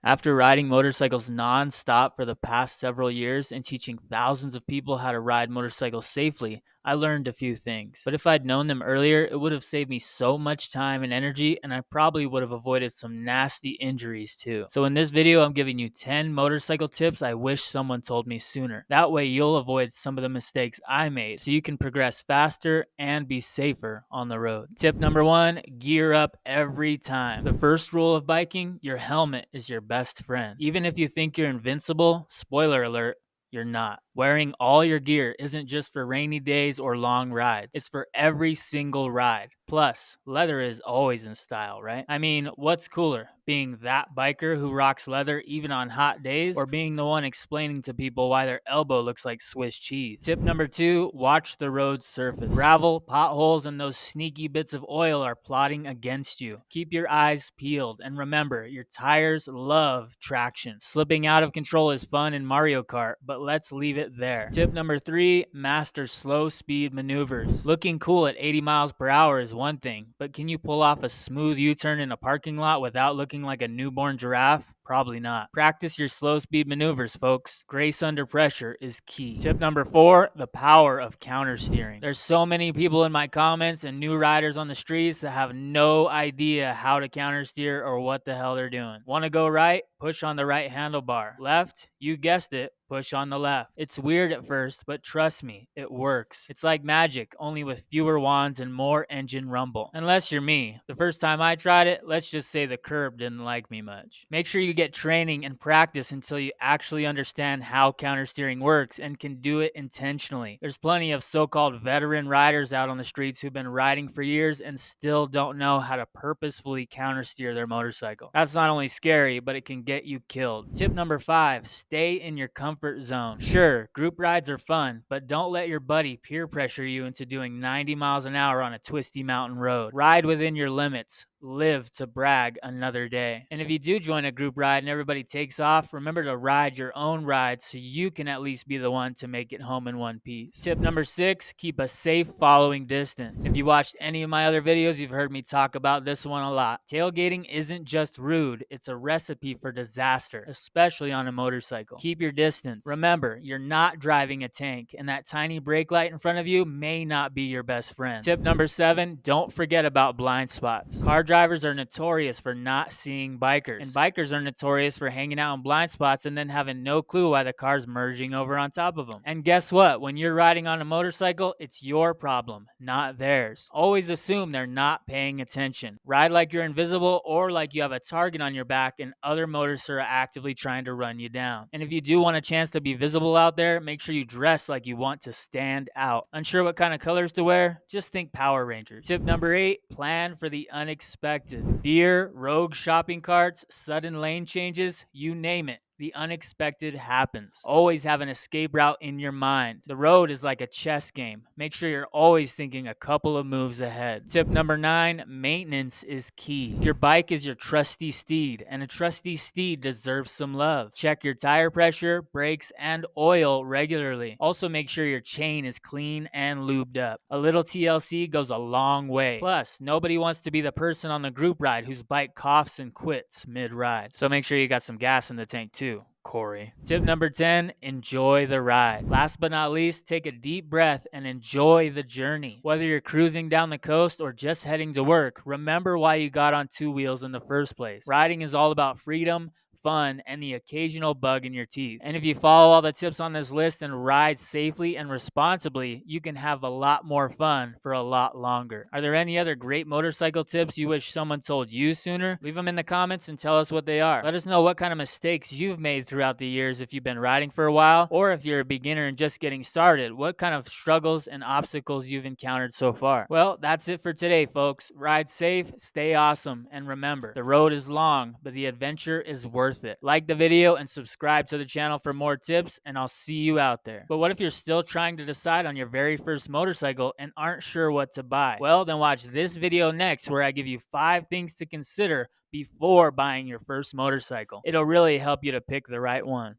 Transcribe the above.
After riding motorcycles non-stop for the past several years and teaching thousands of people how to ride motorcycles safely, I learned a few things. But if I'd known them earlier, it would have saved me so much time and energy, and I probably would have avoided some nasty injuries too. So in this video, I'm giving you 10 motorcycle tips I wish someone told me sooner. That way you'll avoid some of the mistakes I made, so you can progress faster and be safer on the road. Tip number 1, gear up every time. The first rule of biking, your helmet is your best friend. Even if you think you're invincible, spoiler alert, you're not. Wearing all your gear isn't just for rainy days or long rides. It's for every single ride. Plus, leather is always in style, right? I mean, what's cooler? Being that biker who rocks leather even on hot days, or being the one explaining to people why their elbow looks like Swiss cheese? Tip number 2, watch the road's surface. Gravel, potholes, and those sneaky bits of oil are plotting against you. Keep your eyes peeled, and remember, your tires love traction. Slipping out of control is fun in Mario Kart, but let's leave it there. Tip number 3, master slow speed maneuvers. Looking cool at 80 miles per hour is one thing, but can you pull off a smooth U-turn in a parking lot without looking like a newborn giraffe? Probably not. Practice your slow speed maneuvers, folks. Grace under pressure is key. Tip number 4, the power of counter steering. There's so many people in my comments and new riders on the streets that have no idea how to counter steer or what the hell they're doing. Want to go right? Push on the right handlebar. Left? You guessed it. Push on the left. It's weird at first, but trust me, it works. It's like magic, only with fewer wands and more engine rumble. Unless you're me. The first time I tried it, let's just say the curb didn't like me much. Make sure you get training and practice until you actually understand how counter steering works and can do it intentionally. There's plenty of so-called veteran riders out on the streets who've been riding for years and still don't know how to purposefully counter steer their motorcycle. That's not only scary, but it can get you killed. Tip number 5, stay in your comfort zone. Sure, group rides are fun, but don't let your buddy peer pressure you into doing 90 miles an hour on a twisty mountain road. Ride within your limits. Live to brag another day. And if you do join a group ride and everybody takes off, remember to ride your own ride so you can at least be the one to make it home in one piece. Tip number 6, keep a safe following distance. If you watched any of my other videos, you've heard me talk about this one a lot. Tailgating isn't just rude, it's a recipe for disaster, especially on a motorcycle. Keep your distance. Remember, you're not driving a tank, and that tiny brake light in front of you may not be your best friend. Tip number 7, don't forget about blind spots. Car drivers are notorious for not seeing bikers, and bikers are notorious for hanging out in blind spots and then having no clue why the car's merging over on top of them. And guess what? When you're riding on a motorcycle, it's your problem, not theirs. Always assume they're not paying attention. Ride like you're invisible or like you have a target on your back and other motorists are actively trying to run you down. And if you do want a chance to be visible out there, make sure you dress like you want to stand out. Unsure what kind of colors to wear? Just think Power Rangers. Tip number 8, plan for the unexpected. Deer, rogue shopping carts, sudden lane changes, you name it. The unexpected happens. Always have an escape route in your mind. The road is like a chess game. Make sure you're always thinking a couple of moves ahead. Tip number 9, maintenance is key. Your bike is your trusty steed, and a trusty steed deserves some love. Check your tire pressure, brakes, and oil regularly. Also make sure your chain is clean and lubed up. A little TLC goes a long way. Plus, nobody wants to be the person on the group ride whose bike coughs and quits mid-ride. So make sure you got some gas in the tank too. Cory. Tip number 10, enjoy the ride. Last but not least, take a deep breath and enjoy the journey. Whether you're cruising down the coast or just heading to work, remember why you got on two wheels in the first place. Riding is all about freedom, fun, and the occasional bug in your teeth. And if you follow all the tips on this list and ride safely and responsibly, you can have a lot more fun for a lot longer. Are there any other great motorcycle tips you wish someone told you sooner? Leave them in the comments and tell us what they are. Let us know what kind of mistakes you've made throughout the years if you've been riding for a while, or if you're a beginner and just getting started, what kind of struggles and obstacles you've encountered so far. Well, that's it for today, folks. Ride safe, stay awesome, and remember, the road is long, but the adventure is worth it. Like the video and subscribe to the channel for more tips, and I'll see you out there. But what if you're still trying to decide on your very first motorcycle and aren't sure what to buy? Well, then watch this video next where I give you 5 things to consider before buying your first motorcycle. It'll really help you to pick the right one.